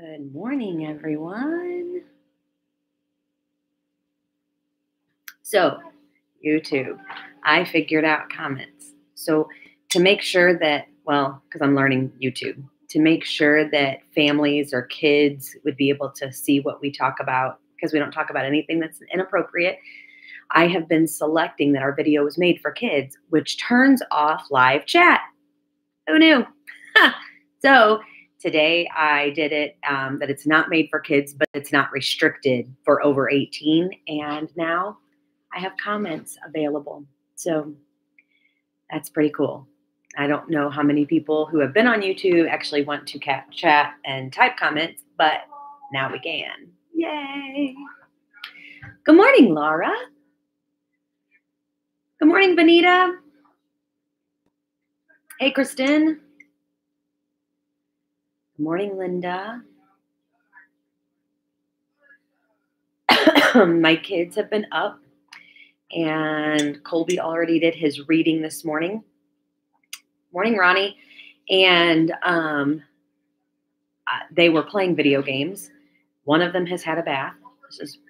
Good morning, everyone. So, YouTube, I figured out comments. So, to make sure that, well, because I'm learning YouTube, to make sure that families or kids would be able to see what we talk about, because we don't talk about anything that's inappropriate, I have been selecting that our video is made for kids, which turns off live chat. Who knew? So, today I did it that it's not made for kids, but it's not restricted for over 18. And now I have comments available. So that's pretty cool. I don't know how many people who have been on YouTube actually want to chat and type comments, but now we can. Yay. Good morning, Laura. Good morning, Benita. Hey, Kristen. Good morning, Linda. My kids have been up, and Colby already did his reading this morning. Morning, Ronnie. And they were playing video games. One of them has had a bath.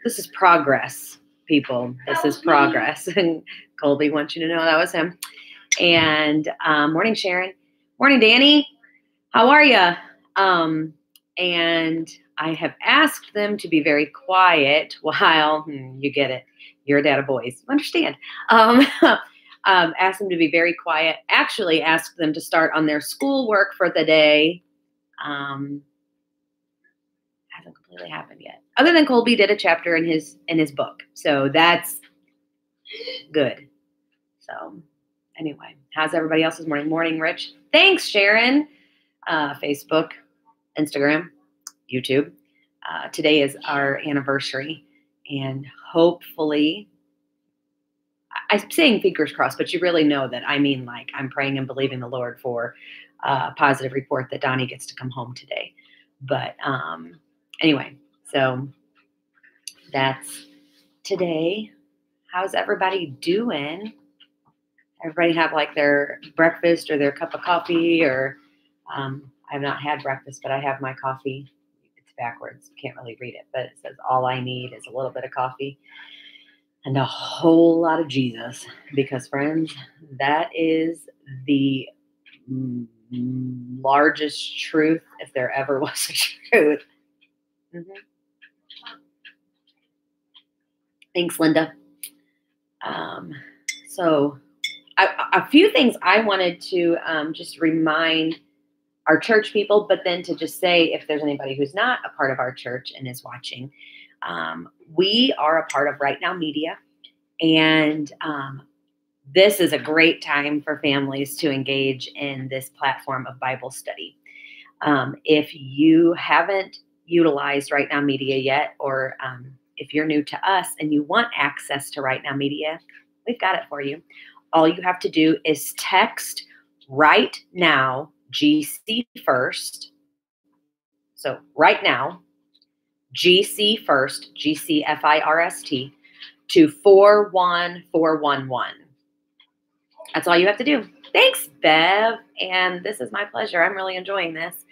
This is progress, people. This is progress. And Colby wants you to know that was him. And morning, Sharon. Morning, Danny. How are you? And I have asked them to be very quiet while, you get it, you're a dad of boys, you understand. Asked them to be very quiet, actually asked them to start on their schoolwork for the day. Hasn't completely happened yet. Other than Colby did a chapter in his book. So that's good. So anyway, how's everybody else's morning? Morning, Rich. Thanks, Sharon. Facebook, Instagram, YouTube. Today is our anniversary, and hopefully, I'm saying fingers crossed, but you really know that I mean, like, I'm praying and believing the Lord for a positive report that Donnie gets to come home today. But anyway, so that's today. How's everybody doing? Everybody have like their breakfast or their cup of coffee, or I've not had breakfast, but I have my coffee. It's backwards. You can't really read it, but it says all I need is a little bit of coffee and a whole lot of Jesus. Because, friends, that is the largest truth, if there ever was a truth. Thanks, Linda. So a few things I wanted to just remind our church people, but then to just say, if there's anybody who's not a part of our church and is watching, we are a part of RightNow Media, and this is a great time for families to engage in this platform of Bible study. If you haven't utilized RightNow Media yet, or if you're new to us and you want access to RightNow Media, we've got it for you. All you have to do is text right now GCFirst. So right now, GCFirst, GCFirst, to 41411. That's all you have to do. Thanks, Bev. And this is my pleasure. I'm really enjoying this.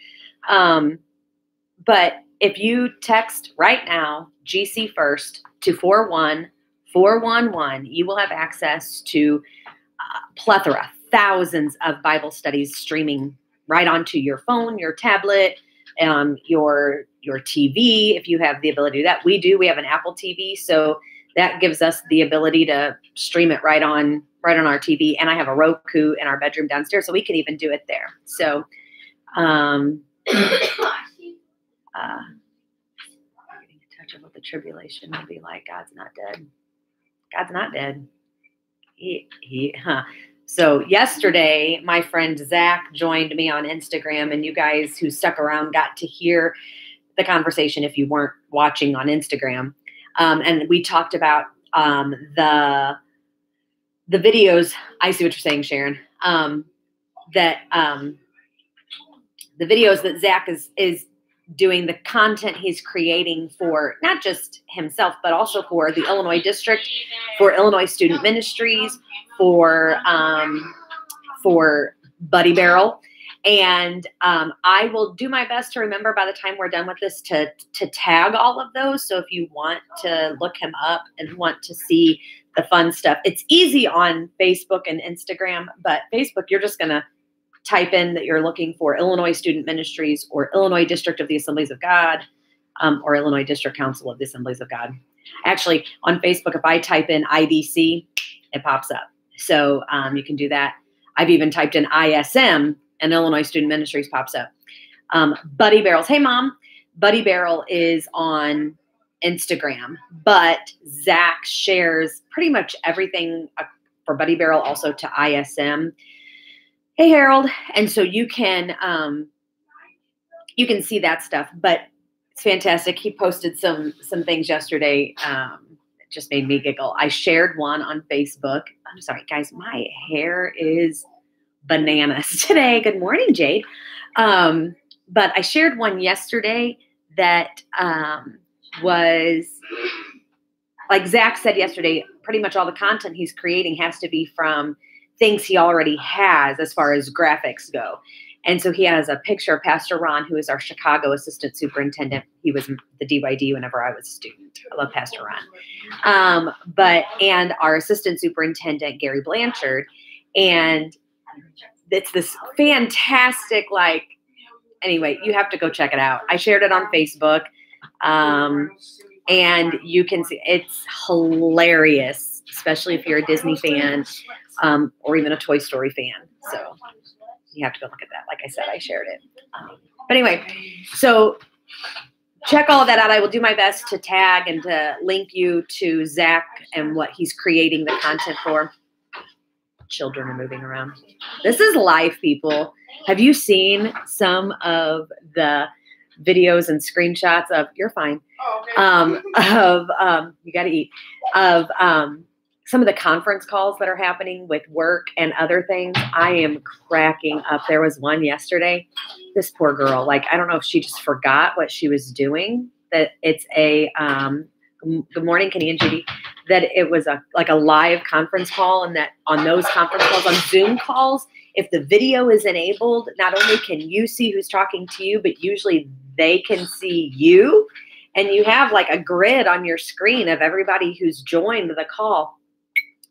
But if you text right now, GCFirst, to 41411, you will have access to plethora, thousands of Bible studies streaming right onto your phone, your tablet, your TV, if you have the ability to do that. We have an Apple TV, so that gives us the ability to stream it right on our TV. And I have a Roku in our bedroom downstairs, so we can even do it there. So getting a touch of what the tribulation will be like. God's not dead. God's not dead. So yesterday, my friend Zach joined me on Instagram, and you guys who stuck around got to hear the conversation if you weren't watching on Instagram. And we talked about the videos. I see what you're saying, Sharon. The videos that Zach is doing, the content he's creating for not just himself, but also for the Illinois district, for Illinois Student Ministries, for Buddy Barrel. And I will do my best to remember by the time we're done with this to tag all of those. So if you want to look him up and want to see the fun stuff, it's easy on Facebook and Instagram. But Facebook, you're just going to type in that you're looking for Illinois Student Ministries or Illinois District of the Assemblies of God, or Illinois District Council of the Assemblies of God. Actually, on Facebook, if I type in IDC, it pops up. So you can do that. I've even typed in ISM, and Illinois Student Ministries pops up. Buddy Barrels. Hey, Mom. Buddy Barrel is on Instagram, but Zach shares pretty much everything for Buddy Barrel also to ISM. Hey, Harold. And so you can see that stuff, but it's fantastic. He posted some things yesterday. It just made me giggle. I shared one on Facebook. I'm sorry, guys. My hair is bananas today. Good morning, Jade. But I shared one yesterday that was, like Zach said yesterday, pretty much all the content he's creating has to be from things he already has as far as graphics go. And so he has a picture of Pastor Ron, who is our Chicago assistant superintendent. He was the DYD whenever I was a student. I love Pastor Ron. And our assistant superintendent, Gary Blanchard. And it's this fantastic, anyway, you have to go check it out. I shared it on Facebook. And you can see it's hilarious, especially if you're a Disney fan, or even a Toy Story fan. So you have to go look at that. Like I said, I shared it. But anyway, so check all of that out. I will do my best to tag and to link you to Zach and what he's creating the content for. Children are moving around. This is live, people. Have you seen some of the videos and screenshots of, you're fine, you got to eat, of some of the conference calls that are happening with work and other things? I am cracking up. There was one yesterday. This poor girl, I don't know if she just forgot what she was doing, that it's a, good morning, Kenny and Judy, that it was a live conference call, and that on those conference calls, on Zoom calls, if the video is enabled, not only can you see who's talking to you, but usually they can see you, and you have a grid on your screen of everybody who's joined the call.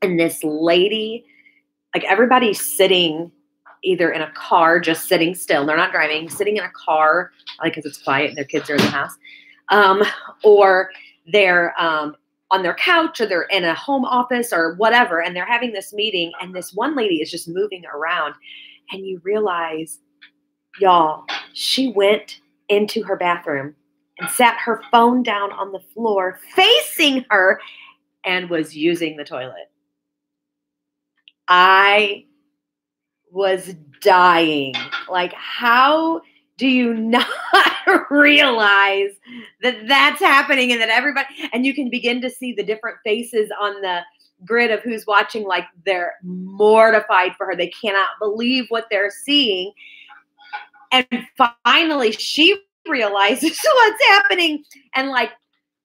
And this lady, everybody's sitting either in a car, just sitting still. They're not driving, sitting in a car, because it's quiet and their kids are in the house, or they're on their couch, or they're in a home office or whatever, and they're having this meeting, and this one lady is just moving around, and you realize, y'all, she went into her bathroom and sat her phone down on the floor facing her and was using the toilet. I was dying. How do you not realize that that's happening, and that everybody, and you can begin to see the different faces on the grid of who's watching, they're mortified for her. They cannot believe what they're seeing. And finally she realizes what's happening and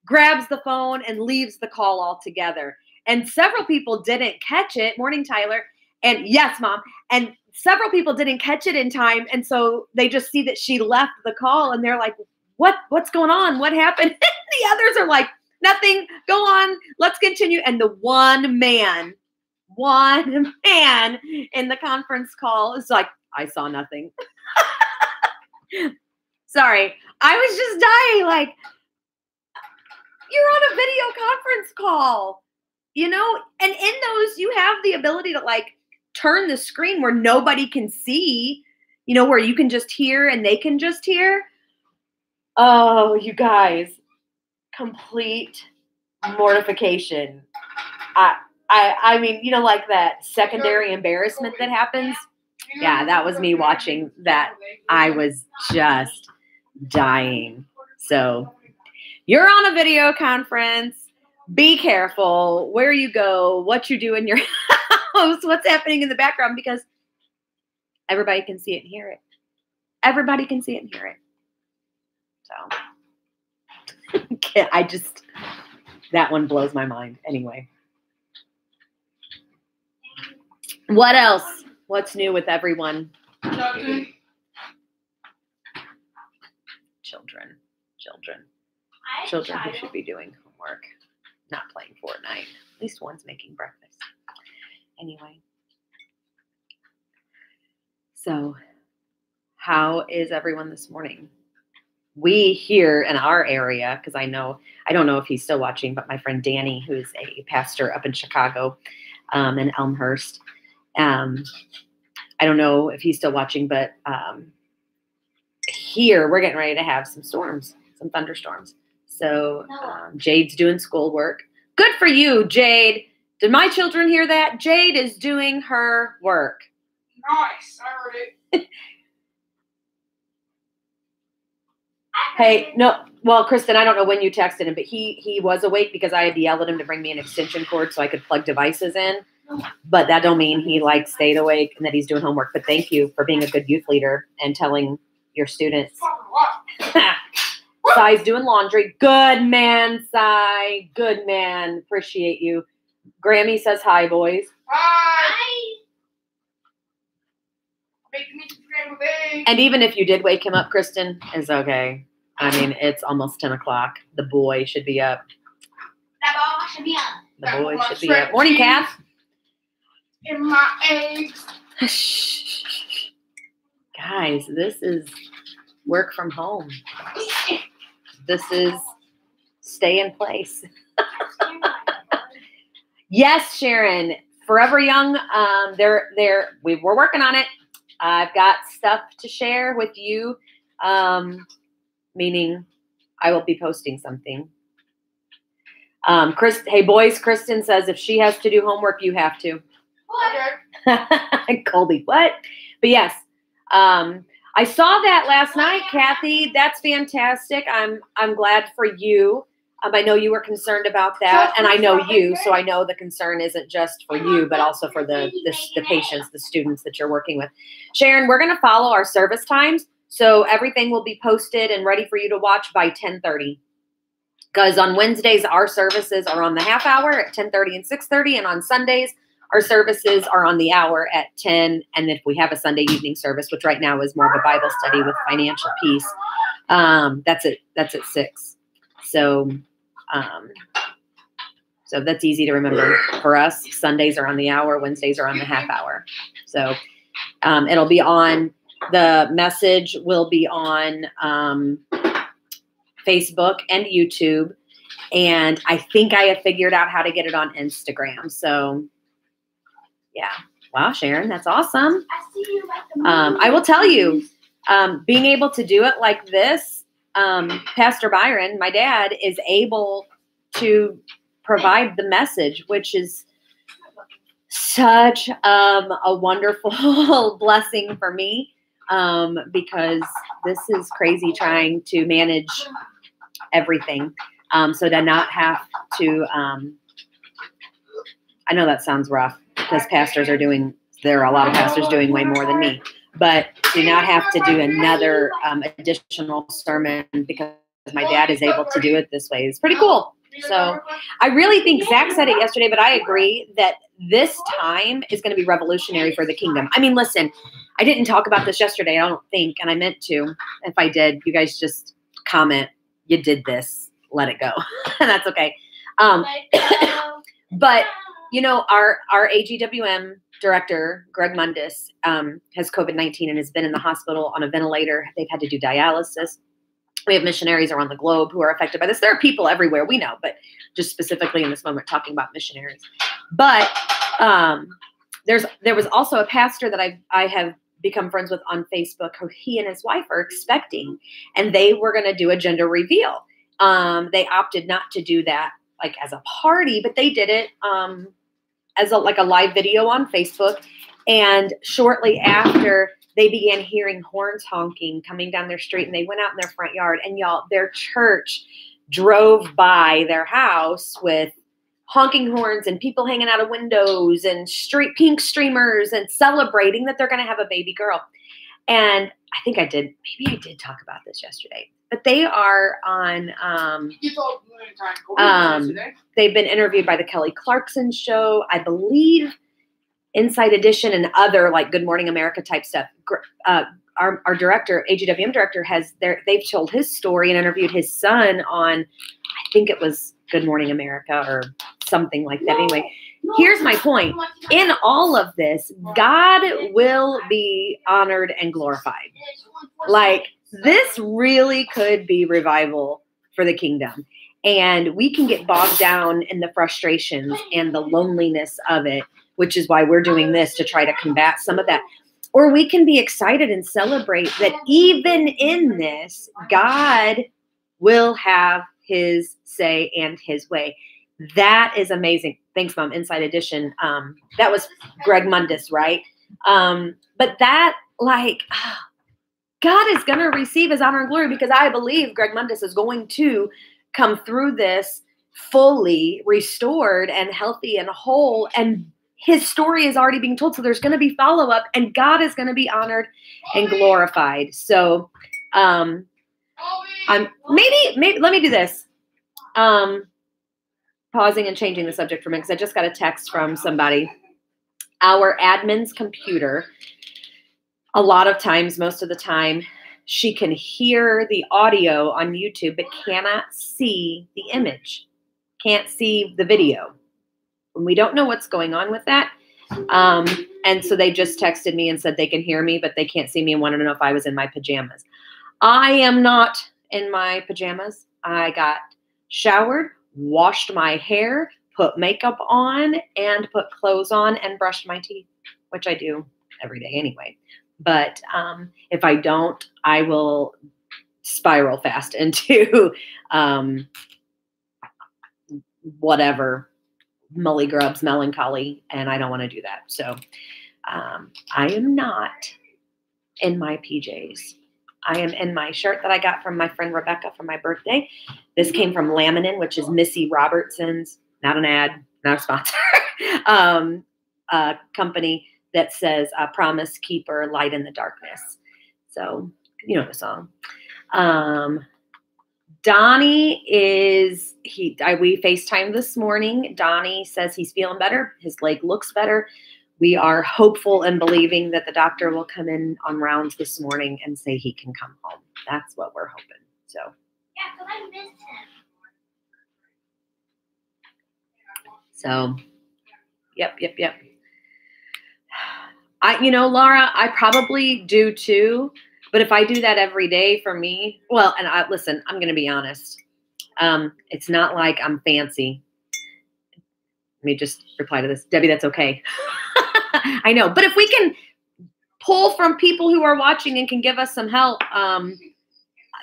grabs the phone and leaves the call altogether. And several people didn't catch it. Morning, Tyler. And yes, Mom. And several people didn't catch it in time. And so they just see that she left the call, and they're like, what's going on? What happened? The others are like, nothing, go on, let's continue. And the one man in the conference call is like, I saw nothing. Sorry. I was just dying. You're on a video conference call, and in those, you have the ability to turn the screen where nobody can see, where you can just hear and they can just hear. Oh, you guys, complete mortification. I mean, that secondary embarrassment that happens. Yeah, that was me watching that. I was just dying. So you're on a video conference. Be careful where you go, what you do in your house, what's happening in the background, because everybody can see it and hear it. Everybody can see it and hear it. So that one blows my mind. Anyway. What else? What's new with everyone? Children who should be doing homework, not playing Fortnite. At least one's making breakfast. Anyway. So, how is everyone this morning? We here in our area, because I don't know if he's still watching, but my friend Danny, who's a pastor up in Chicago, in Elmhurst, I don't know if he's still watching, but here we're getting ready to have some storms, some thunderstorms. So Jade's doing schoolwork. Good for you, Jade. Did my children hear that? Jade is doing her work. Nice. I heard it. Hey, no. Well, Kristen, I don't know when you texted him, but he was awake because I had to yell at him to bring me an extension cord so I could plug devices in. But that don't mean he stayed awake and that he's doing homework. But thank you for being a good youth leader and telling your students. Sai's doing laundry. Good man, Sai. Good man. Appreciate you. Grammy says hi, boys. Hi. Making me some scrambled eggs. And even if you did wake him up, Kristen, it's okay. I mean, it's almost 10 o'clock. The boy should be up. The boy should be up. Morning, Kath. In my eggs. Guys, this is work from home. This is stay in place. Yes, Sharon. Forever Young. We're working on it. I've got stuff to share with you. Meaning I will be posting something. Hey boys, Kristen says if she has to do homework, you have to. Okay. Colby, what? But yes, I saw that last night, Kathy. That's fantastic. I'm glad for you. I know you were concerned about that, and I know you, so I know the concern isn't just for you, but also for the patients, the students that you're working with. Sharon, we're going to follow our service times, so everything will be posted and ready for you to watch by 10:30. Because on Wednesdays, our services are on the half hour at 10:30 and 6:30, and on Sundays, our services are on the hour at 10. And if we have a Sunday evening service, which right now is more of a Bible study with financial peace, that's at 6. So that's easy to remember for us. Sundays are on the hour, Wednesdays are on the half hour. So it'll be on, the message will be on Facebook and YouTube. And I think I have figured out how to get it on Instagram. So yeah. Wow, Sharon, that's awesome. I see you like the I will tell you, being able to do it like this, Pastor Byron, my dad, is able to provide the message, which is such a wonderful blessing for me, because this is crazy trying to manage everything. So to not have to, I know that sounds rough because there are a lot of pastors doing way more than me, but to not have to do another additional sermon because my dad is able to do it this way is pretty cool. So I really think Zach said it yesterday, but I agree that this time is going to be revolutionary for the kingdom. I mean, listen, I didn't talk about this yesterday, I don't think, and I meant to. If I did, you guys just comment, you did this, let it go. And that's okay. But, you know, our AGWM director, Greg Mundis, has COVID-19 and has been in the hospital on a ventilator. They've had to do dialysis. We have missionaries around the globe who are affected by this. There are people everywhere, we know, but just specifically in this moment talking about missionaries. But there was also a pastor that I have become friends with on Facebook who he and his wife are expecting, and they were going to do a gender reveal. They opted not to do that like as a party, but they did it as a live video on Facebook. And shortly after, they began hearing horns honking coming down their street, and they went out in their front yard, and y'all, their church drove by their house with honking horns and people hanging out of windows and pink streamers and celebrating that they're going to have a baby girl. And I think maybe I did talk about this yesterday, but they are on, they've been interviewed by the Kelly Clarkson show, I believe, Inside Edition and other like Good Morning America type stuff. our director, AGWM director, they've told his story and interviewed his son on, I think it was Good Morning America or something like that. Anyway, here's my point. In all of this, God will be honored and glorified. Like, this really could be revival for the kingdom. And we can get bogged down in the frustrations and the loneliness of it, which is why we're doing this, to try to combat some of that. Or we can be excited and celebrate that even in this, God will have his say and his way. That is amazing. Thanks, Mom. Inside Edition. That was Greg Mundis, right? But that, like, God is going to receive his honor and glory, because I believe Greg Mundis is going to come through this fully restored and healthy and whole, and his story is already being told. So there's going to be follow-up, and God is going to be honored and glorified. So I'm maybe let me do this. Pausing and changing the subject for a minute, because I just got a text from somebody. Our admin's computer, a lot of times, most of the time, she can hear the audio on YouTube, but cannot see the image, can't see the video. And we don't know what's going on with that. And so they just texted me and said they can hear me, but they can't see me, and wanted to know if I was in my pajamas. I am not in my pajamas. I got showered, washed my hair, put makeup on, and put clothes on, and brushed my teeth, which I do every day anyway. But if I don't, I will spiral fast into whatever, mully grubs, melancholy, and I don't want to do that. So I am not in my PJs. I am in my shirt that I got from my friend Rebecca for my birthday. This came from Laminin, which is Missy Robertson's, not an ad, not a sponsor, company that says Promise Keeper, Light in the Darkness. So, you know the song. Donnie we FaceTimed this morning. Donnie says he's feeling better. His leg looks better. We are hopeful and believing that the doctor will come in on rounds this morning and say he can come home. That's what we're hoping. So. Yeah, because I missed him. So, yep. Laura, I probably do too. But if I do that every day for me, well, and listen, I'm going to be honest. It's not like I'm fancy. Let me just reply to this. Debbie, that's okay. I know. But if we can pull from people who are watching and can give us some help,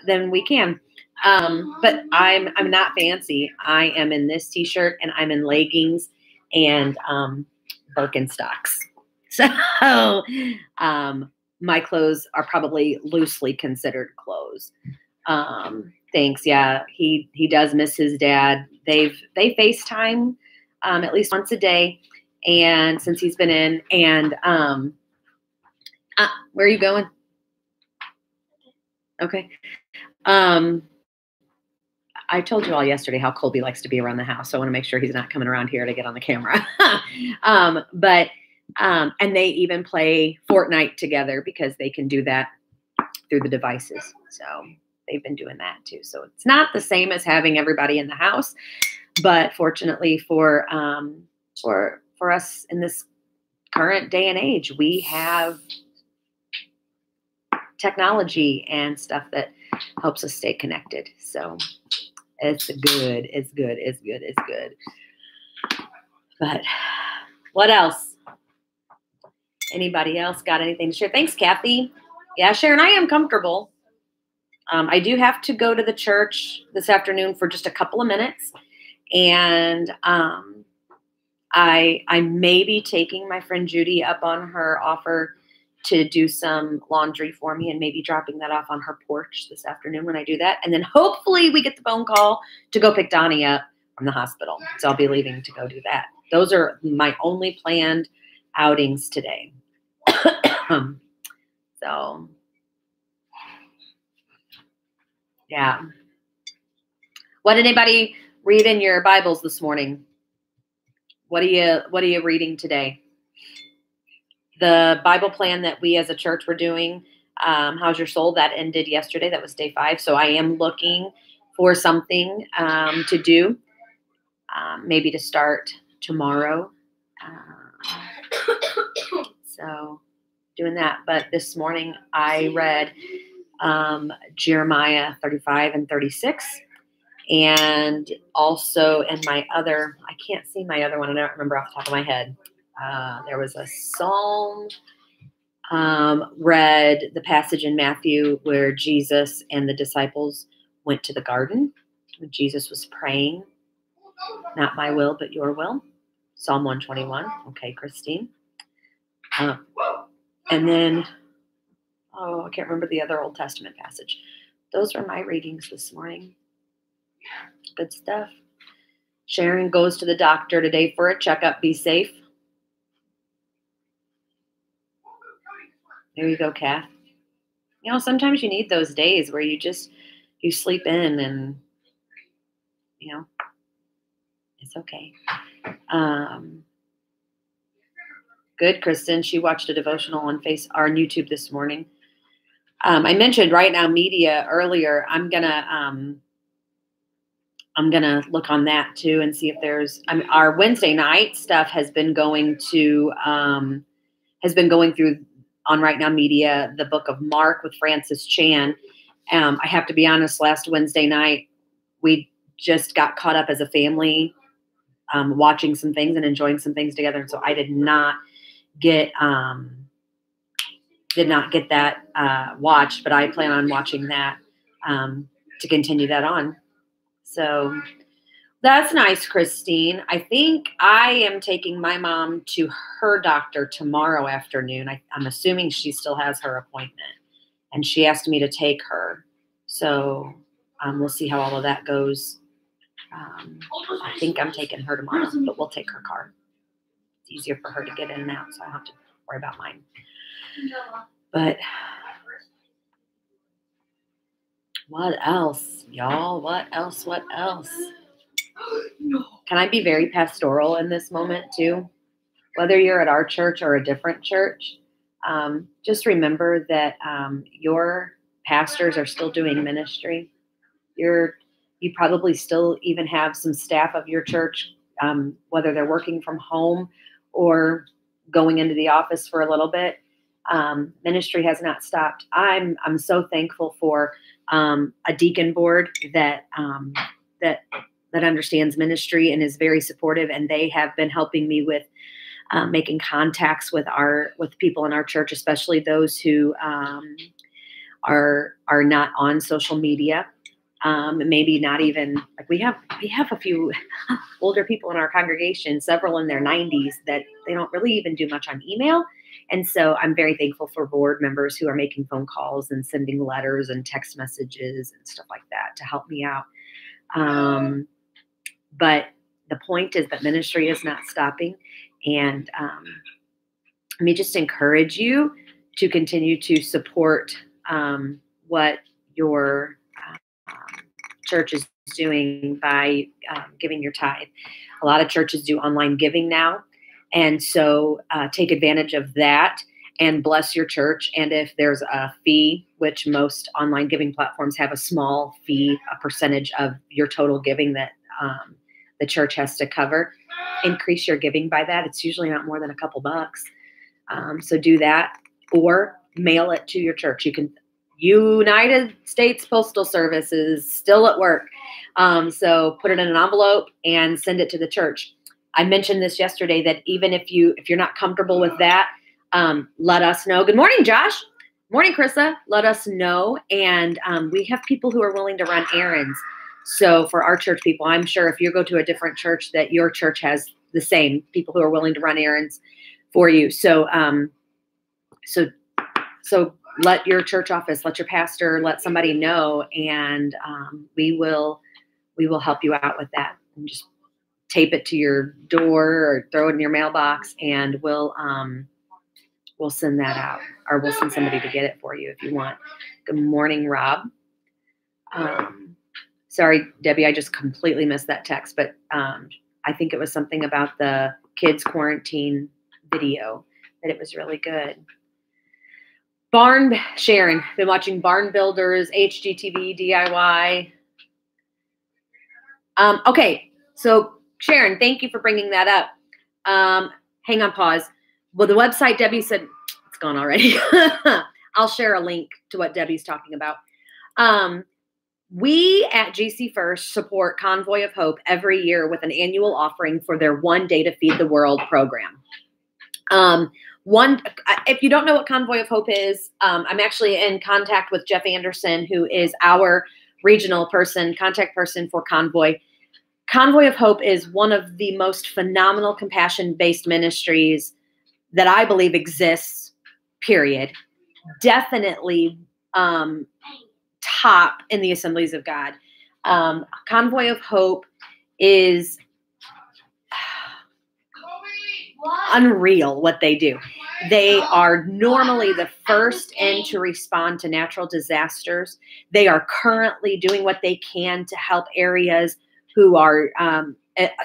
then we can. But I'm not fancy. I am in this t-shirt, and I'm in leggings and Birkenstocks. So my clothes are probably loosely considered clothes. Thanks. Yeah, he does miss his dad. They FaceTime at least once a day, and since he's been in, and where are you going? Okay. I told you all yesterday how Colby likes to be around the house, so I want to make sure he's not coming around here to get on the camera. And they even play Fortnite together because they can do that through the devices. So they've been doing that too. So it's not the same as having everybody in the house, but fortunately for us in this current day and age, we have technology and stuff that helps us stay connected. So it's good. But what else? Anybody else got anything to share? Thanks, Kathy. Yeah, Sharon, I am comfortable. I do have to go to the church this afternoon for just a couple of minutes. And I may be taking my friend Judy up on her offer to do some laundry for me, and maybe dropping that off on her porch this afternoon when I do that. And then hopefully we get the phone call to go pick Donnie up from the hospital. So I'll be leaving to go do that. Those are my only planned outings today. So, yeah. What did anybody read in your Bibles this morning? What are you reading today? The Bible plan that we as a church were doing, How's your soul? That ended yesterday. That was day 5. So I am looking for something to do, maybe to start tomorrow. So doing that. But this morning I read Jeremiah 35 and 36. And also in my other, I can't see my other one. I don't remember off the top of my head. There was a psalm. Read the passage in Matthew where Jesus and the disciples went to the garden when Jesus was praying, not my will, but your will. Psalm 121. Okay, Christine. And then, I can't remember the other Old Testament passage. Those are my readings this morning. Good stuff. Sharon goes to the doctor today for a checkup. Be safe. There you go, Kath. Sometimes you need those days where you sleep in and, it's okay. Good, Kristen. She watched a devotional on YouTube this morning. I mentioned RightNow Media earlier. I'm gonna look on that too and see if there's. Our Wednesday night stuff has been going through on RightNow Media the book of Mark with Francis Chan. I have to be honest. Last Wednesday night we just got caught up as a family, watching some things and enjoying some things together, and so I did not get that watched, but I plan on watching that to continue that on. So that's nice, Christine. I think I am taking my mom to her doctor tomorrow afternoon. I'm assuming she still has her appointment, and she asked me to take her. So we'll see how all of that goes. I think I'm taking her tomorrow, but we'll take her car. It's easier for her to get in and out, so I don't have to worry about mine. But what else, y'all? What else? Can I be very pastoral in this moment too? Whether you're at our church or a different church, just remember that your pastors are still doing ministry. You probably still even have some staff of your church, whether they're working from home or going into the office for a little bit. Ministry has not stopped. I'm so thankful for a deacon board that understands ministry and is very supportive, and they have been helping me with making contacts with people in our church, especially those who are not on social media. Maybe not even like we have a few older people in our congregation, several in their 90s, that they don't really even do much on email. And so I'm very thankful for board members who are making phone calls and sending letters and text messages and stuff like that to help me out. But the point is that ministry is not stopping. And let me just encourage you to continue to support what your church is doing by giving your tithe. A lot of churches do online giving now. And so take advantage of that and bless your church. And if there's a fee, which most online giving platforms have a small fee, a percentage of your total giving that the church has to cover, increase your giving by that. It's usually not more than a couple bucks. So do that, or mail it to your church. You can. United States Postal Service is still at work. So put it in an envelope and send it to the church. I mentioned this yesterday that even if you're not comfortable with that, let us know. Good morning, Josh. Morning, Krissa. Let us know. And we have people who are willing to run errands. So for our church people, I'm sure if you go to a different church, that your church has the same people who are willing to run errands for you. So let your church office, let your pastor, let somebody know, and we will help you out with that. And just tape it to your door or throw it in your mailbox, and we'll send that out, or we'll send somebody to get it for you if you want. Good morning, Rob. Sorry, Debbie, I just completely missed that text, but I think it was something about the kids quarantine video, that it was really good. Sharon, been watching Barn Builders, HGTV, DIY. Okay, so Sharon, thank you for bringing that up. Hang on, pause. Well, the website, Debbie said, it's gone already. I'll share a link to what Debbie's talking about. We at GCFirst support Convoy of Hope every year with an annual offering for their One Day to Feed the World program. If you don't know what Convoy of Hope is, I'm actually in contact with Jeff Anderson, who is our regional contact person for Convoy. Convoy of Hope is one of the most phenomenal compassion-based ministries that I believe exists, period. Definitely top in the Assemblies of God. Convoy of Hope is unreal what they do. They are normally the first in to respond to natural disasters. They are currently doing what they can to help areas who are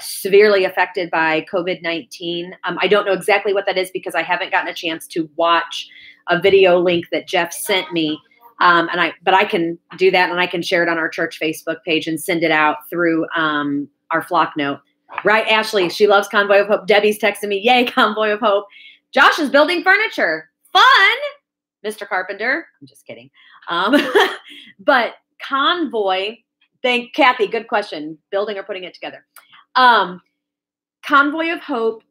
severely affected by COVID-19. I don't know exactly what that is because I haven't gotten a chance to watch a video link that Jeff sent me. But I can do that, and I can share it on our church Facebook page and send it out through our flock note. Right, Ashley? She loves Convoy of Hope. Debbie's texting me, yay, Convoy of Hope. Josh is building furniture. Fun, Mr. Carpenter. I'm just kidding. But Convoy, Kathy, good question. Building or putting it together. Convoy of Hope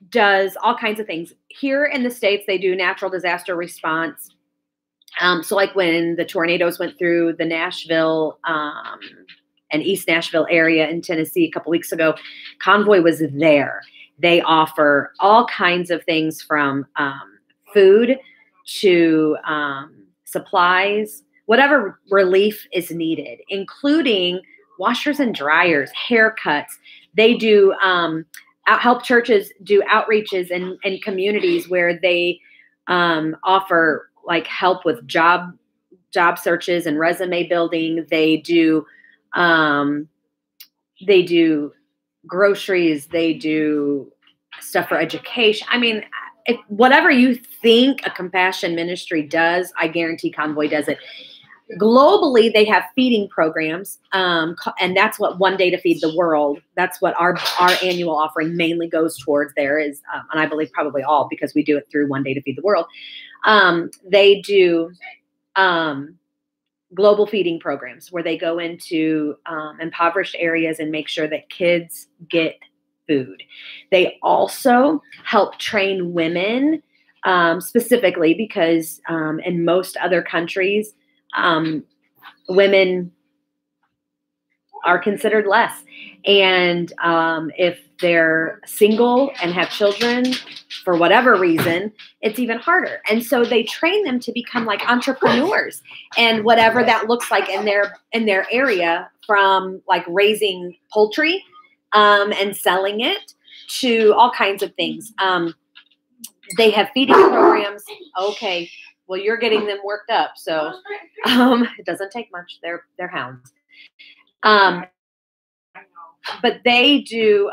does all kinds of things. Here in the States, they do natural disaster response. So like when the tornadoes went through the Nashville and East Nashville area in Tennessee a couple weeks ago, Convoy was there. They offer all kinds of things from food to supplies, whatever relief is needed, including washers and dryers, haircuts. They do help churches do outreaches in communities where they offer like help with job searches and resume building. They do groceries. They do stuff for education. I mean, whatever you think a compassion ministry does, I guarantee Convoy does it. Globally, they have feeding programs, and that's what One Day to Feed the World. That's what our annual offering mainly goes towards. There is, and I believe probably all, because we do it through One Day to Feed the World. They do global feeding programs where they go into impoverished areas and make sure that kids get food. They also help train women specifically because in most other countries, women are considered less. And if they're single and have children, for whatever reason, it's even harder. And so they train them to become like entrepreneurs, and whatever that looks like in their area, from like raising poultry and selling it to all kinds of things. They have feeding programs. Okay. Well, you're getting them worked up. So it doesn't take much. They're hounds. But they do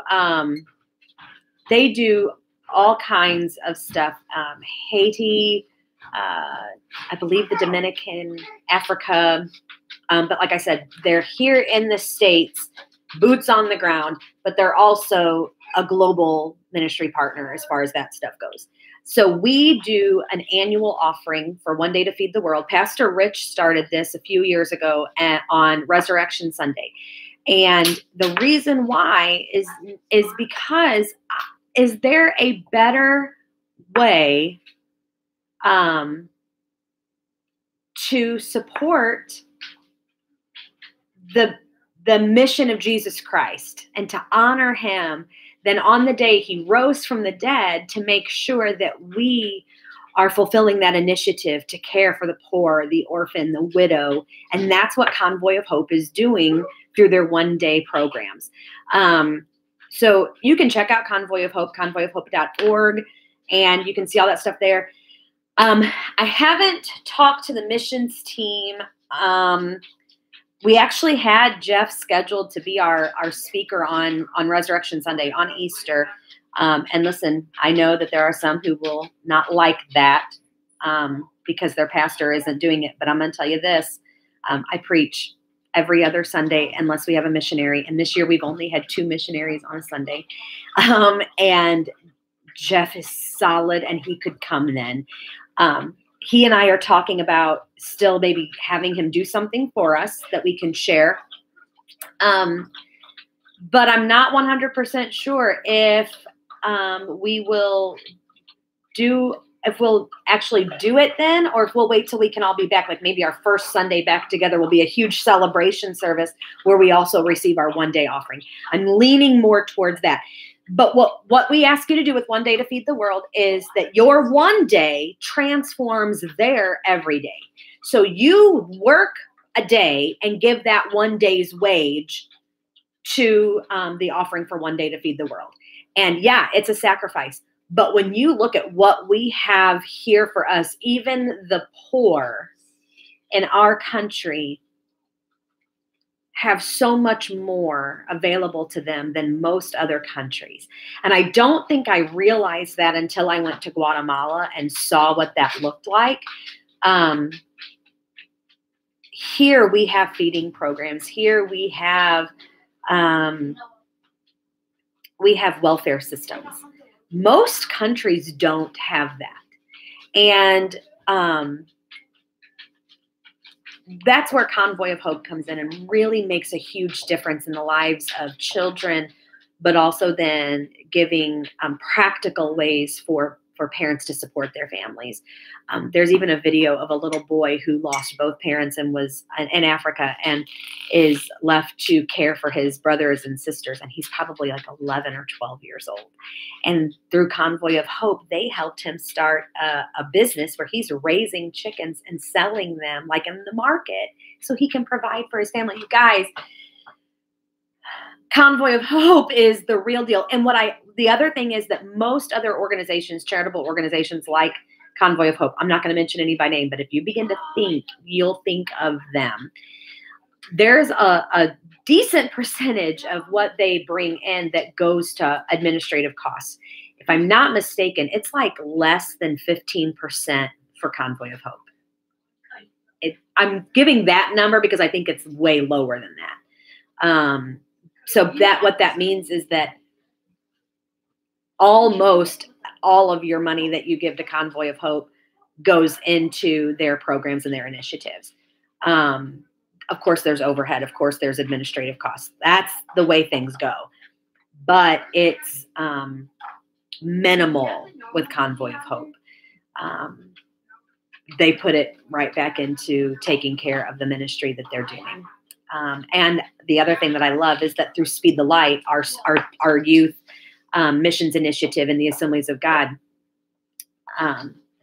all kinds of stuff. Haiti, I believe the Dominican, Africa. But like I said, they're here in the States, boots on the ground, but they're also a global ministry partner as far as that stuff goes. So we do an annual offering for One Day to Feed the World. Pastor Rich started this a few years ago on Resurrection Sunday. And the reason why is because, is there a better way to support the mission of Jesus Christ and to honor him than on the day he rose from the dead, to make sure that we are fulfilling that initiative to care for the poor, the orphan, the widow. And that's what Convoy of Hope is doing through their one-day programs. So you can check out Convoy of Hope, convoyofhope.org, and you can see all that stuff there. I haven't talked to the missions team. We actually had Jeff scheduled to be our speaker on Resurrection Sunday, on Easter. And listen, I know that there are some who will not like that because their pastor isn't doing it. But I'm going to tell you this. I preach every other Sunday unless we have a missionary. And this year we've only had 2 missionaries on a Sunday. And Jeff is solid and he could come then. He and I are talking about still maybe having him do something for us that we can share. But I'm not 100% sure if we'll actually do it then, or if we'll wait till we can all be back. Like maybe our first Sunday back together will be a huge celebration service where we also receive our one-day offering. I'm leaning more towards that. But what we ask you to do with One Day to Feed the World is that your one day transforms their every day. So you work a day and give that one day's wage to the offering for One Day to Feed the World. And yeah, it's a sacrifice. But when you look at what we have here for us, even the poor in our country have so much more available to them than most other countries. And I don't think I realized that until I went to Guatemala and saw what that looked like. Here we have feeding programs. Here we have welfare systems. Most countries don't have that. And that's where Convoy of Hope comes in and really makes a huge difference in the lives of children, but also then giving practical ways for parents to support their families. There's even a video of a little boy who lost both parents and was in Africa and is left to care for his brothers and sisters. And he's probably like 11 or 12 years old. And through Convoy of Hope, they helped him start a business where he's raising chickens and selling them like in the market so he can provide for his family. You guys, Convoy of Hope is the real deal. And the other thing is that most other organizations, charitable organizations like Convoy of Hope, I'm not going to mention any by name, but if you begin to think, you'll think of them. There's a decent percentage of what they bring in that goes to administrative costs. If I'm not mistaken, it's like less than 15% for Convoy of Hope. I'm giving that number because I think it's way lower than that. So what that means is that almost all of your money that you give to Convoy of Hope goes into their programs and their initiatives. Of course, there's overhead. Of course, there's administrative costs. That's the way things go. But it's minimal with Convoy of Hope. They put it right back into taking care of the ministry that they're doing. And the other thing that I love is that through Speed the Light, our youth missions initiative in the Assemblies of God,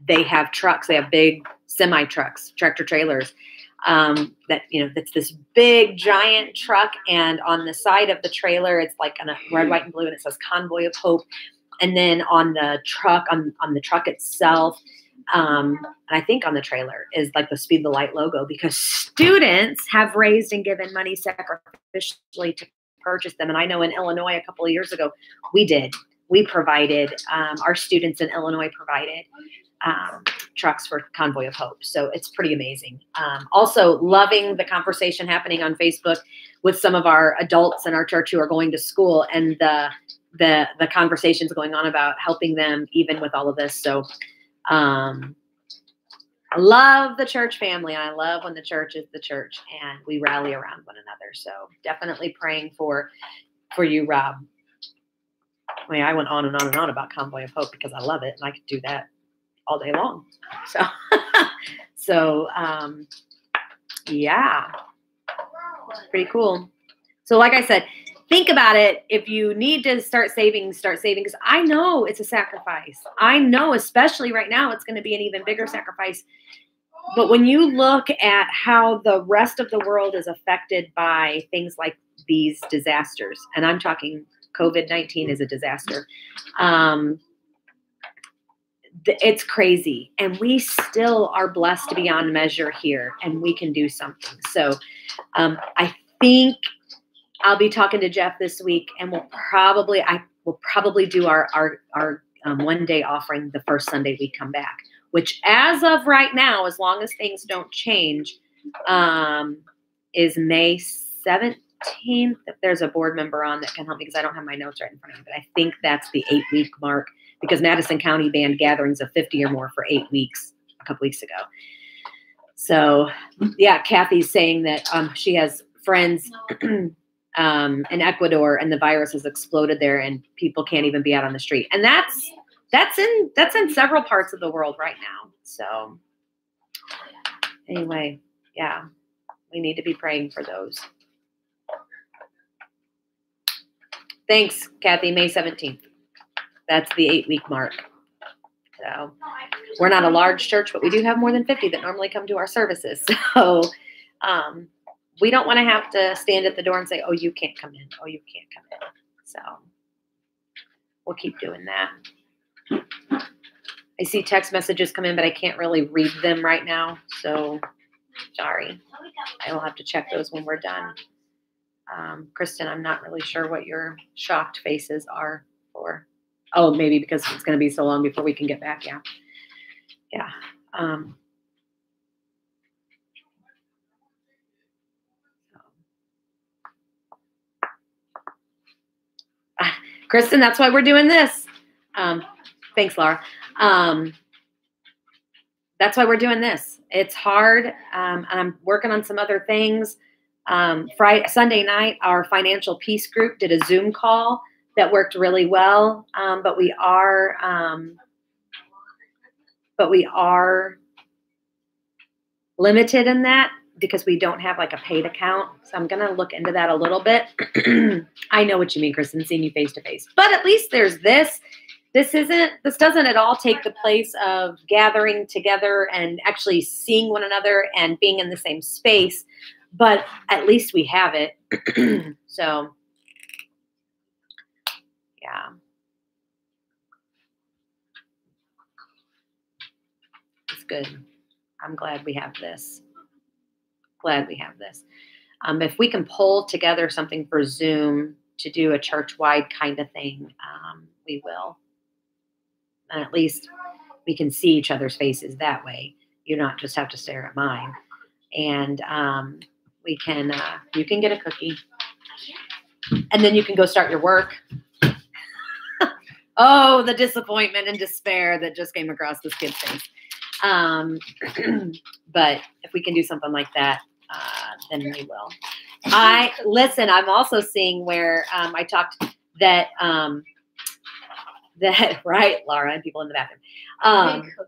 they have trucks. They have big semi trucks, tractor trailers. That's this big giant truck, and on the side of the trailer, it's like on a red, white, and blue, and it says Convoy of Hope. And then on the truck, on the truck itself, and I think on the trailer is like the Speed the Light logo, because students have raised and given money sacrificially to purchase them. And I know in Illinois a couple of years ago, we provided, our students in Illinois provided trucks for Convoy of Hope. So it's pretty amazing. Also loving the conversation happening on Facebook with some of our adults in our church who are going to school, and the conversations going on about helping them even with all of this. So I love the church family, and I love when the church is the church and we rally around one another. So definitely praying for you, Rob. I mean, I went on and on and on about Convoy of Hope because I love it, and I could do that all day long. So, yeah, pretty cool. So like I said, think about it. If you need to start saving, because I know it's a sacrifice. I know, especially right now, it's going to be an even bigger sacrifice. But when you look at how the rest of the world is affected by things like these disasters, and I'm talking COVID-19 is a disaster, it's crazy. And we still are blessed beyond measure here, and we can do something. So I think I'll be talking to Jeff this week, and we'll probably do our one day offering the first Sunday we come back, which as of right now, as long as things don't change, is May 17th. If there's a board member on that can help me, because I don't have my notes right in front of me, but I think that's the 8-week mark, because Madison County banned gatherings of 50 or more for 8 weeks a couple weeks ago. So, yeah, Kathy's saying that she has friends in Ecuador, and the virus has exploded there, and people can't even be out on the street. And that's in several parts of the world right now. So, anyway, yeah, we need to be praying for those. Thanks, Kathy. May 17th. That's the 8-week mark. So we're not a large church, but we do have more than 50 that normally come to our services. So we don't want to have to stand at the door and say, oh, you can't come in. Oh, you can't come in. So we'll keep doing that. I see text messages come in, but I can't really read them right now. So sorry. I will have to check those when we're done. Kristen, I'm not really sure what your shocked faces are for. Oh, maybe because it's going to be so long before we can get back. Yeah. Yeah. Kristen, that's why we're doing this. Thanks, Laura. That's why we're doing this. It's hard. And I'm working on some other things. Sunday night, our financial peace group did a Zoom call that worked really well. But we are limited in that because we don't have like a paid account. So I'm going to look into that a little bit. I know what you mean, Kristen, seeing you face to face, but at least there's this. This doesn't at all take the place of gathering together and actually seeing one another and being in the same space, but at least we have it. So, yeah. It's good. I'm glad we have this. If we can pull together something for Zoom to do a church-wide kind of thing, we will. And at least we can see each other's faces that way. You don't just have to stare at mine. And you can get a cookie. And then you can go start your work. Oh, the disappointment and despair that just came across this kid's face. But if we can do something like that, then we will. I'm also seeing where I talked that right, Laura, and people in the bathroom,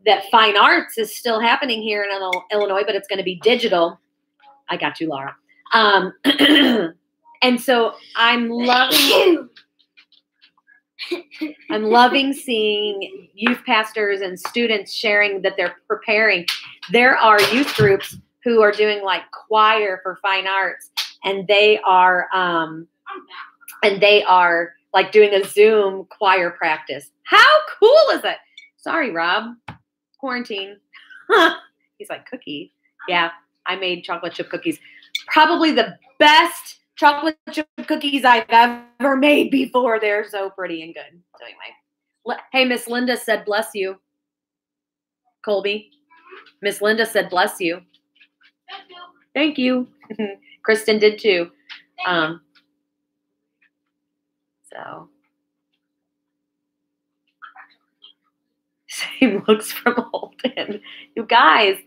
that fine arts is still happening here in Illinois, but it's going to be digital. I got you, Laura. And so I'm loving seeing youth pastors and students sharing that they're preparing. There are youth groups who are doing like choir for fine arts, and they are like doing a Zoom choir practice. How cool is it? Sorry, Rob. Quarantine. He's like, cookie. Yeah, I made chocolate chip cookies. Probably the best chocolate chip cookies I've ever made before. They're so pretty and good. So anyway. Hey, Miss Linda said, bless you. Colby. Miss Linda said, bless you. Thank you. Kristen did too. So. Same looks from Holden. You guys,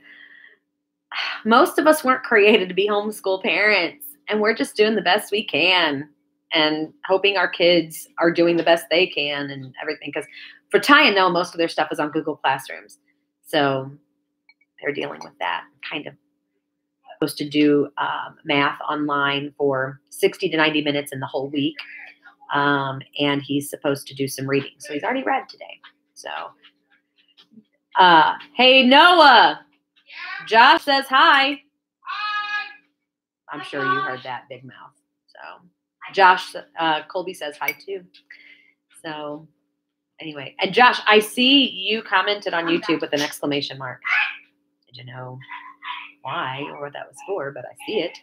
most of us weren't created to be homeschool parents, and we're just doing the best we can and hoping our kids are doing the best they can and everything. Because for Ty and Noah, most of their stuff is on Google Classrooms. So they're dealing with that kind of. Supposed to do math online for 60 to 90 minutes in the whole week. And he's supposed to do some reading. So he's already read today. So, hey, Noah. Yeah. Josh says hi. Hi. I'm sure you heard that, big mouth. So Josh, Colby says hi too. So anyway, and Josh, I see you commented on YouTube with an exclamation mark. Did you know why or what that was for? But I see it.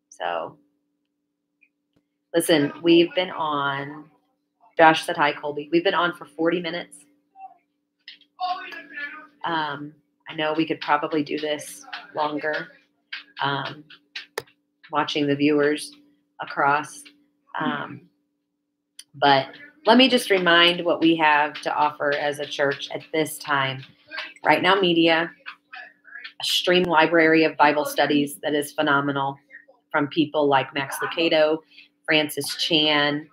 So listen, we've been on. Josh said hi, Colby. We've been on for 40 minutes. I know we could probably do this longer, watching the viewers across. But let me just remind what we have to offer as a church at this time. RightNow Media, a stream library of Bible studies that is phenomenal from people like Max Lucado, Francis Chan,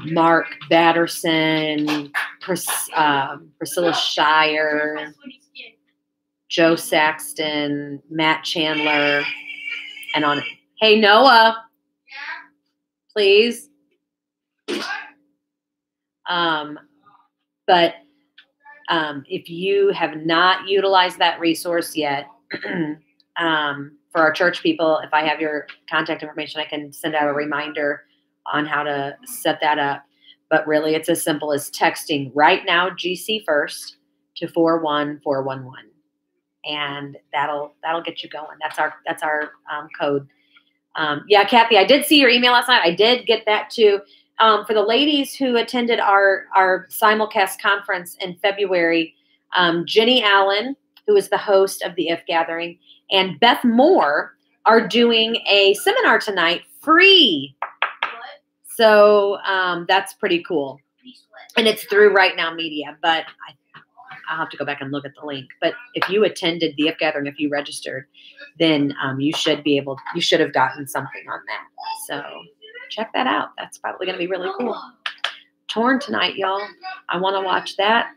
Mark Batterson, Priscilla Shire, Joe Saxton, Matt Chandler, and on. Hey, Noah, please. But if you have not utilized that resource yet, for our church people, if I have your contact information, I can send out a reminder on how to set that up. But really, it's as simple as texting right now GCFirst to 41411, and that'll get you going. That's our code. Yeah, Kathy, I did see your email last night. I did get that too. For the ladies who attended our simulcast conference in February, Jenny Allen, who is the host of the IF Gathering, and Beth Moore are doing a seminar tonight, free. So that's pretty cool. And it's through RightNow Media, but I'll have to go back and look at the link. But if you attended the IF Gathering, if you registered, then you should have gotten something on that. So check that out. That's probably going to be really cool. Torn tonight, y'all. I want to watch that.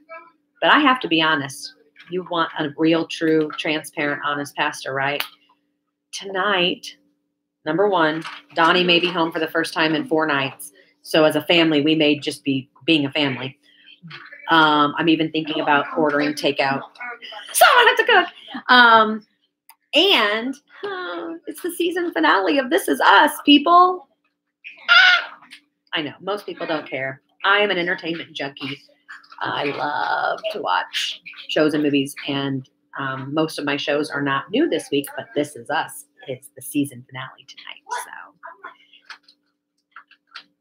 But I have to be honest. You want a real, true, transparent, honest pastor, right? Tonight, number one, Donnie may be home for the first time in 4 nights. So as a family, we may just be being a family. I'm even thinking about ordering takeout. So I have to cook. And it's the season finale of This Is Us, people. I know, most people don't care. I am an entertainment junkie. I love to watch shows and movies, and most of my shows are not new this week, but This Is Us is the season finale tonight, so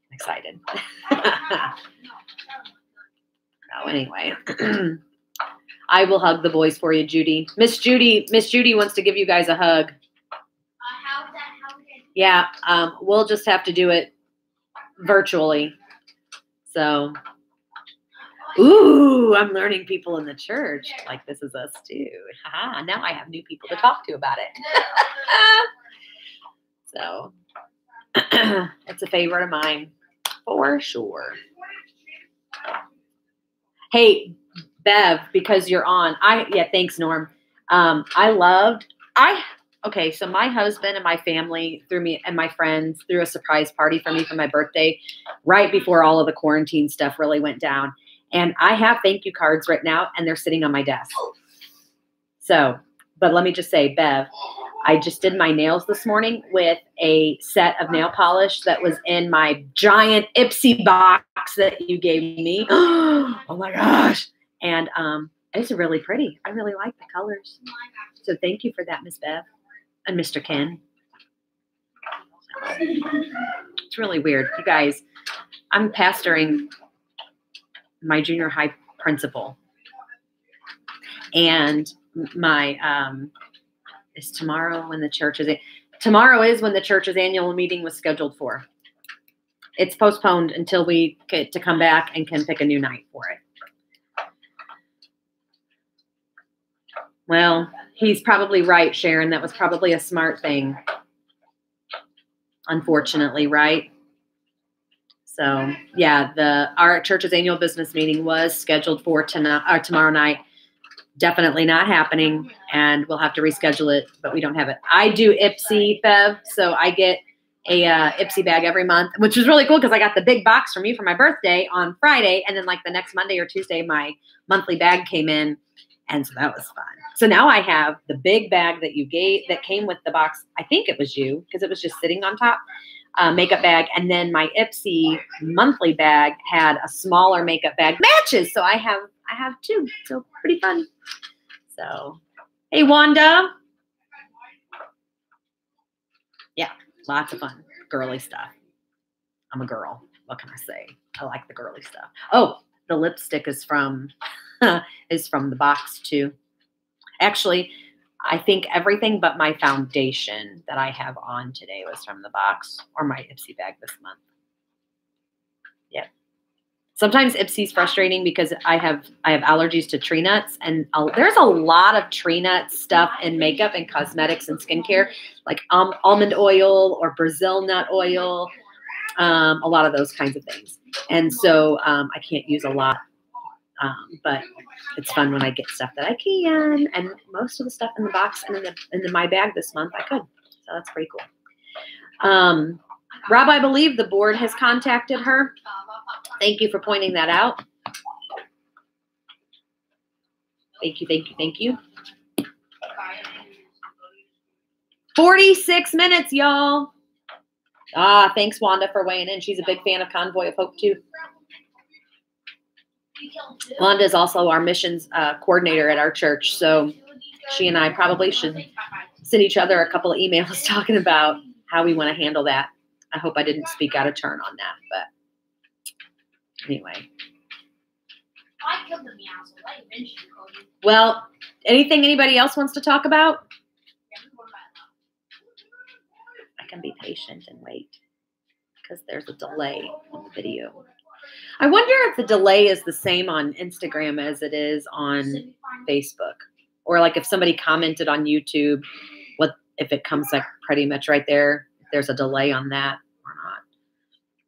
I'm excited. Oh, anyway, I will hug the boys for you, Judy. Miss Judy wants to give you guys a hug. How is that? Yeah, we'll just have to do it virtually. So, ooh, I'm learning people in the church like This Is Us too. Haha, now I have new people to talk to about it. So, it's a favorite of mine for sure. Hey, Bev, because you're on. Thanks, Norm. Okay, so my husband and my family threw me and my friends threw a surprise party for me for my birthday right before all of the quarantine stuff really went down. And I have thank you cards right now, and they're sitting on my desk. So, but let me just say, Bev, I just did my nails this morning with a set of nail polish that was in my giant Ipsy box that you gave me. Oh my gosh. And it's really pretty. I really like the colors. So thank you for that, Miss Bev and Mr. Ken. It's really weird. You guys, I'm pastoring my junior high principal. And my is tomorrow when the church is tomorrow is when the church's annual meeting was scheduled for. It's postponed until we get to come back and can pick a new night for it. Well, he's probably right, Sharon. That was probably a smart thing. Unfortunately, right? So yeah, our church's annual business meeting was scheduled for tomorrow night. Definitely not happening, and we'll have to reschedule it, but we don't have it. I do Ipsy, Bev, so I get a Ipsy bag every month, which was really cool because I got the big box from you for my birthday on Friday, and then like the next Monday or Tuesday, my monthly bag came in, and so that was fun. So now I have the big bag that you gave that came with the box. I think it was you because it was just sitting on top. Makeup bag, and then my Ipsy monthly bag had a smaller makeup bag matches. So I have 2. So pretty fun. So, hey Wanda. Yeah, lots of fun. Girly stuff. I'm a girl. What can I say? I like the girly stuff. Oh, the lipstick is from is from the box too. Actually, I think everything but my foundation that I have on today was from the box, or my Ipsy bag this month. Yep. Sometimes Ipsy's frustrating because I have allergies to tree nuts, and there's a lot of tree nut stuff in makeup and cosmetics and skincare, like almond oil or Brazil nut oil, a lot of those kinds of things. And so I can't use a lot, but it's fun when I get stuff that I can. And most of the stuff in the box and in my bag this month I could, so that's pretty cool. Rob, I believe the board has contacted her. Thank you for pointing that out. Thank you, thank you, thank you. 46 minutes, y'all. Thanks, Wanda, for weighing in. She's a big fan of Convoy of Hope, too. Wanda is also our missions coordinator at our church, so she and I probably should send each other a couple of emails talking about how we want to handle that. I hope I didn't speak out of turn on that, but anyway. Well, anything anybody else wants to talk about? I can be patient and wait because there's a delay on the video. I wonder if the delay is the same on Instagram as it is on Facebook, or like if somebody commented on YouTube, what if it comes like pretty much right there, if there's a delay on that or not.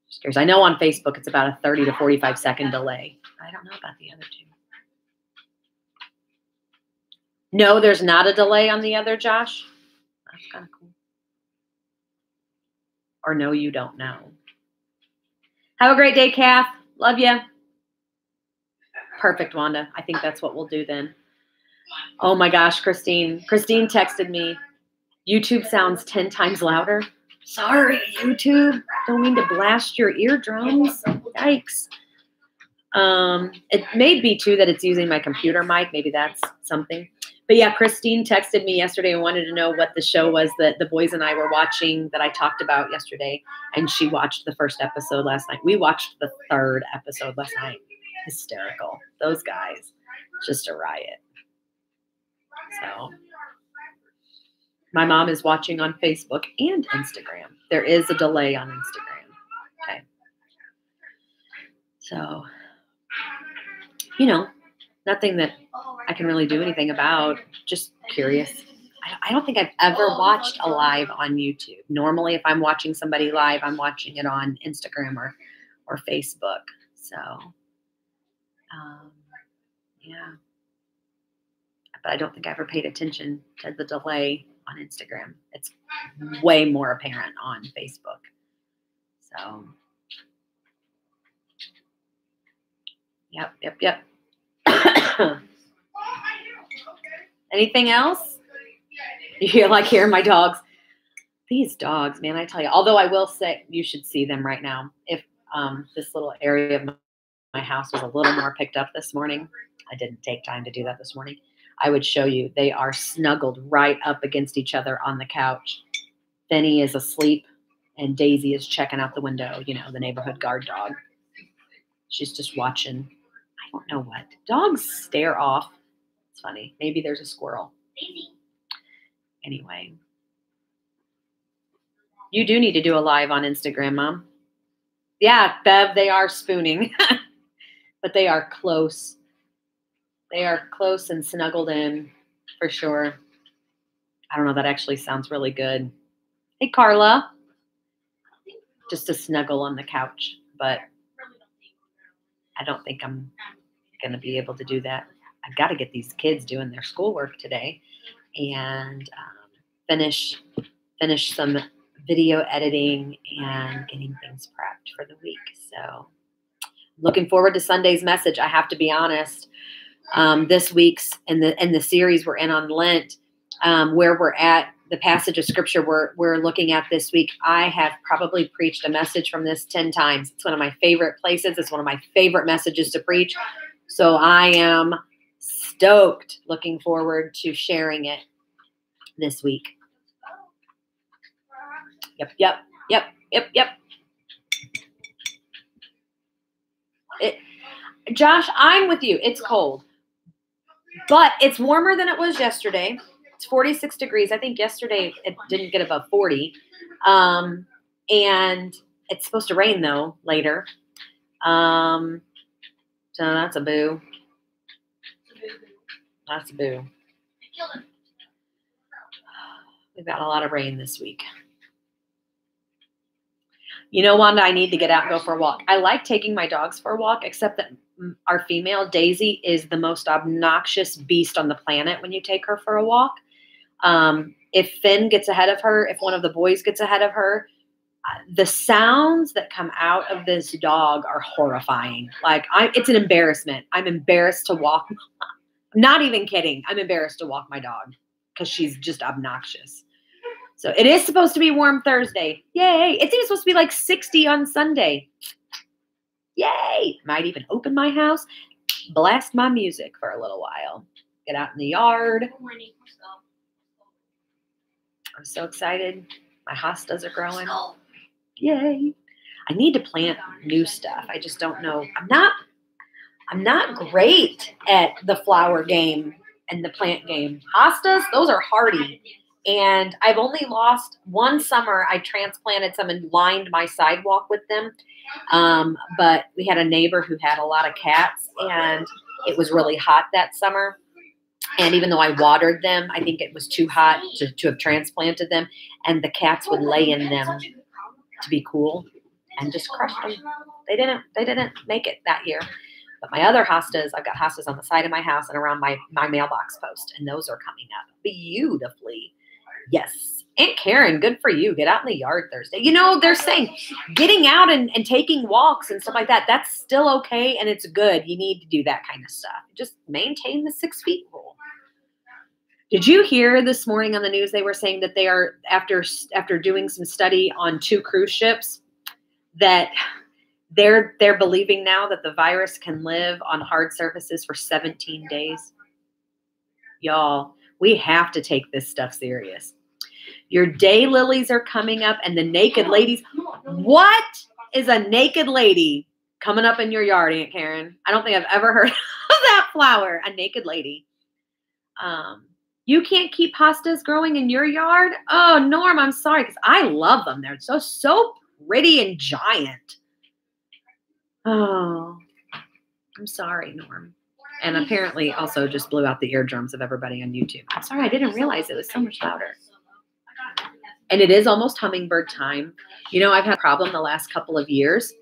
Just curious. I know on Facebook it's about a 30 to 45 second delay. I don't know about the other two. No, there's not a delay on the other, Josh. That's kind of cool. Or no, you don't know. Have a great day, Kath. Love you. Perfect, Wanda. I think that's what we'll do then. Oh my gosh, Christine. Christine texted me. YouTube sounds 10 times louder. Sorry, YouTube. Don't mean to blast your eardrums. Yikes. It may be too that it's using my computer mic. Maybe that's something. But yeah, Christine texted me yesterday and wanted to know what the show was that the boys and I were watching that I talked about yesterday. And she watched the first episode last night. We watched the third episode last night. Hysterical. Those guys. Just a riot. So my mom is watching on Facebook and Instagram. There is a delay on Instagram. Okay. So, you know, nothing that I can really do anything about. Just curious. I don't think I've ever watched a live on YouTube. Normally, if I'm watching somebody live, I'm watching it on Instagram or Facebook. So, yeah. But I don't think I ever paid attention to the delay on Instagram. It's way more apparent on Facebook. So, yep. Anything else? You like hearing my dogs? These dogs, man, I tell you. Although I will say you should see them right now. If this little area of my house was a little more picked up this morning, I didn't take time to do that this morning, I would show you. They are snuggled right up against each other on the couch. Benny is asleep, and Daisy is checking out the window, you know, the neighborhood guard dog. She's just watching. I don't know what. Dogs stare off. It's funny. Maybe there's a squirrel. Anyway. You do need to do a live on Instagram, Mom. Yeah, Bev, they are spooning. But they are close. They are close and snuggled in, for sure. I don't know. That actually sounds really good. Hey, Carla. Just to snuggle on the couch. But I don't think I'm going to be able to do that. I've got to get these kids doing their schoolwork today and finish some video editing and getting things prepped for the week. So looking forward to Sunday's message. I have to be honest. This week's in the series we're in on Lent, where we're at, the passage of scripture we're looking at this week, I have probably preached a message from this 10 times. It's one of my favorite places. It's one of my favorite messages to preach. So I am stoked, looking forward to sharing it this week. Yep. Josh, I'm with you. It's cold. But it's warmer than it was yesterday. It's 46 degrees. I think yesterday it didn't get above 40. And it's supposed to rain, though, later. So that's a boo. That's a boo. We've got a lot of rain this week. You know, Wanda, I need to get out and go for a walk. I like taking my dogs for a walk, except that our female, Daisy, is the most obnoxious beast on the planet when you take her for a walk. If Finn gets ahead of her, if one of the boys gets ahead of her, the sounds that come out of this dog are horrifying. Like, it's an embarrassment. I'm embarrassed to walk. I'm not even kidding. I'm embarrassed to walk my dog because she's just obnoxious. So it is supposed to be warm Thursday. Yay. It's even supposed to be like 60 on Sunday. Yay. Might even open my house, blast my music for a little while, get out in the yard. I'm so excited. My hostas are growing. Yay. I need to plant new stuff. I just don't know. I'm not great at the flower game and the plant game. Hostas, those are hardy. And I've only lost one summer. I transplanted some and lined my sidewalk with them. But we had a neighbor who had a lot of cats, and it was really hot that summer. And even though I watered them, I think it was too hot to have transplanted them. And the cats would lay in them to be cool and just crush them. They didn't make it that year. But my other hostas, I've got hostas on the side of my house and around my mailbox post, and those are coming up beautifully. Yes. Aunt Karen, good for you. Get out in the yard Thursday. You know, they're saying getting out and taking walks and stuff like that, that's still okay, and it's good. You need to do that kind of stuff. Just maintain the 6 feet rule. Did you hear this morning on the news they were saying that they are, after doing some study on 2 cruise ships, that they're believing now that the virus can live on hard surfaces for 17 days? Y'all, we have to take this stuff serious. Your daylilies are coming up, and the naked ladies. What is a naked lady coming up in your yard, Aunt Karen? I don't think I've ever heard of that flower, a naked lady. You can't keep hostas growing in your yard? Oh, Norm, I'm sorry, because I love them. They're so pretty and giant. Oh, I'm sorry, Norm. And apparently also just blew out the eardrums of everybody on YouTube. I'm sorry, I didn't realize it was so much louder. And it is almost hummingbird time. You know, I've had a problem the last couple of years.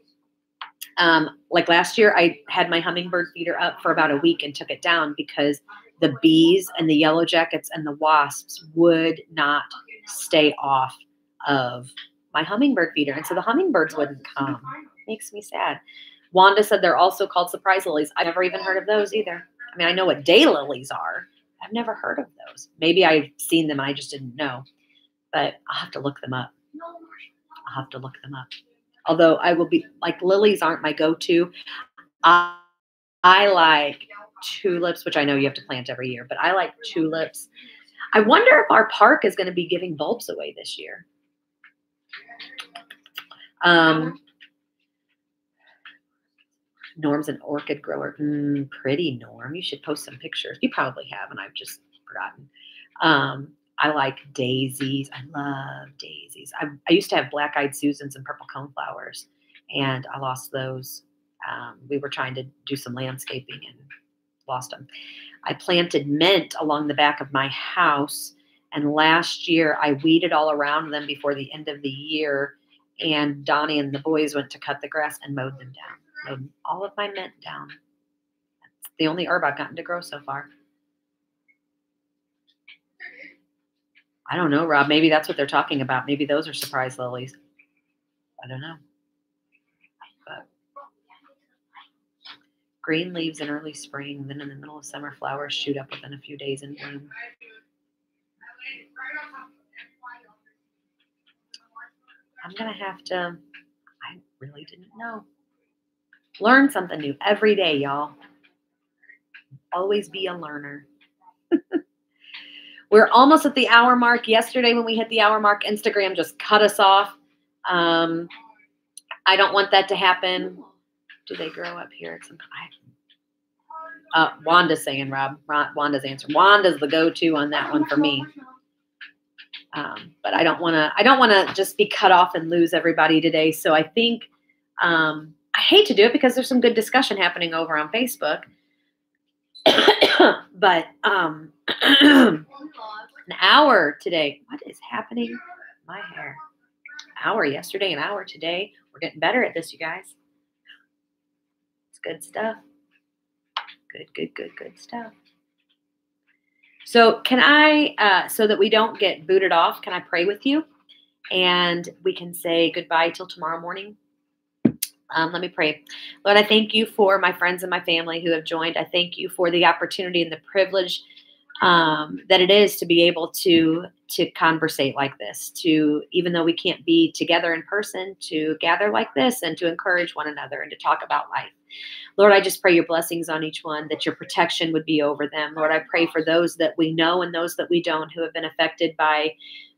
Like last year, I had my hummingbird feeder up for about a week and took it down because the bees and the yellow jackets and the wasps would not stay off of my hummingbird feeder. And so the hummingbirds wouldn't come. Makes me sad. Wanda said they're also called surprise lilies. I've never even heard of those either. I mean, I know what daylilies are. I've never heard of those. Maybe I've seen them and I just didn't know. But I'll have to look them up. I'll have to look them up. Although I will be, like, lilies aren't my go-to. I like tulips, which I know you have to plant every year, but I like tulips. I wonder if our park is going to be giving bulbs away this year. Norm's an orchid grower. Pretty, Norm. You should post some pictures. You probably have, and I've just forgotten. I like daisies. I love daisies. I used to have black-eyed Susans and purple coneflowers, and I lost those. We were trying to do some landscaping and lost them. I planted mint along the back of my house, and last year I weeded all around them before the end of the year, and Donnie and the boys went to cut the grass and mowed them down. Mowed all of my mint down. That's the only herb I've gotten to grow so far. I don't know, Rob. Maybe that's what they're talking about. Maybe those are surprise lilies. I don't know. But green leaves in early spring, then in the middle of summer, flowers shoot up within a few days and bloom. I'm going to have to, I really didn't know. Learn something new every day, y'all. Always be a learner. We're almost at the hour mark. Yesterday when we hit the hour mark, Instagram just cut us off. I don't want that to happen. Do they grow up here? Wanda's saying, Rob. Wanda's answer. Wanda's the go-to on that one for me. But I don't want to just be cut off and lose everybody today. So I think I hate to do it because there's some good discussion happening over on Facebook. But an hour today. What is happening? My hair. Hour yesterday, an hour today. We're getting better at this, you guys. It's good stuff. Good stuff. So can I, so that we don't get booted off, can I pray with you? And we can say goodbye till tomorrow morning. Let me pray. Lord, I thank you for my friends and my family who have joined. I thank you for the opportunity and the privilege that it is to be able to conversate like this, to, even though we can't be together in person, to gather like this and to encourage one another and to talk about life. Lord, I just pray your blessings on each one, that your protection would be over them. Lord, I pray for those that we know and those that we don't who have been affected by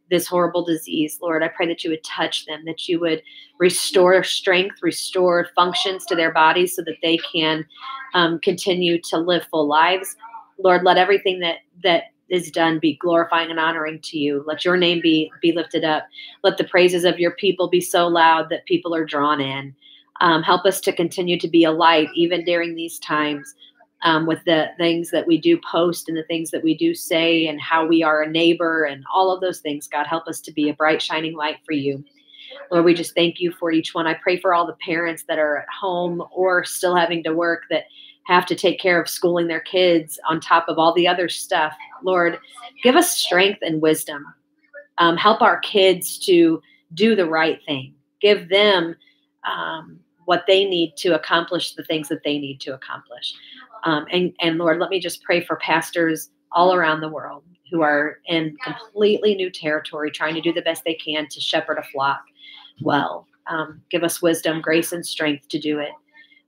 this horrible disease. Lord, I pray that you would touch them, that you would restore strength, restore functions to their bodies so that they can continue to live full lives. Lord, let everything that is done be glorifying and honoring to you. Let your name be lifted up. Let the praises of your people be so loud that people are drawn in. Help us to continue to be a light even during these times, with the things that we do post and the things that we do say and how we are a neighbor and all of those things. God, help us to be a bright, shining light for you. Lord, we just thank you for each one. I pray for all the parents that are at home or still having to work, that have to take care of schooling their kids on top of all the other stuff. Lord, give us strength and wisdom. Help our kids to do the right thing. Give them what they need to accomplish the things that they need to accomplish. And Lord, let me just pray for pastors all around the world who are in completely new territory, trying to do the best they can to shepherd a flock well. Give us wisdom, grace, and strength to do it.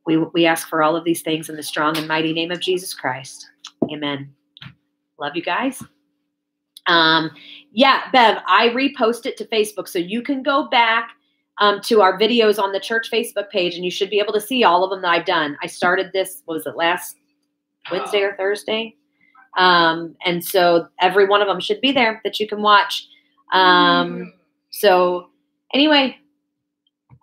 We ask for all of these things in the strong and mighty name of Jesus Christ. Amen. Love you guys. Yeah, Bev, I repost it to Facebook, so you can go back to our videos on the church Facebook page, and you should be able to see all of them that I've done. I started this, what was it, last Wednesday or Thursday? And so every one of them should be there that you can watch. So anyway,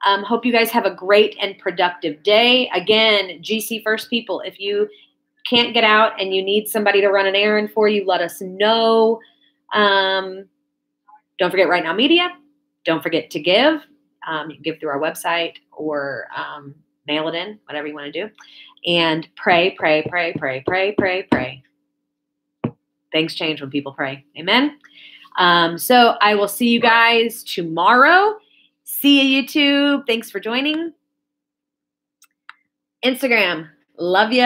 hope you guys have a great and productive day. Again, GCFirst people, if you can't get out and you need somebody to run an errand for you, let us know. Don't forget RightNow Media. Don't forget to give. You can give through our website or mail it in, whatever you want to do. And pray. Things change when people pray. Amen. So I will see you guys tomorrow. See you, YouTube. Thanks for joining. Instagram. Love ya.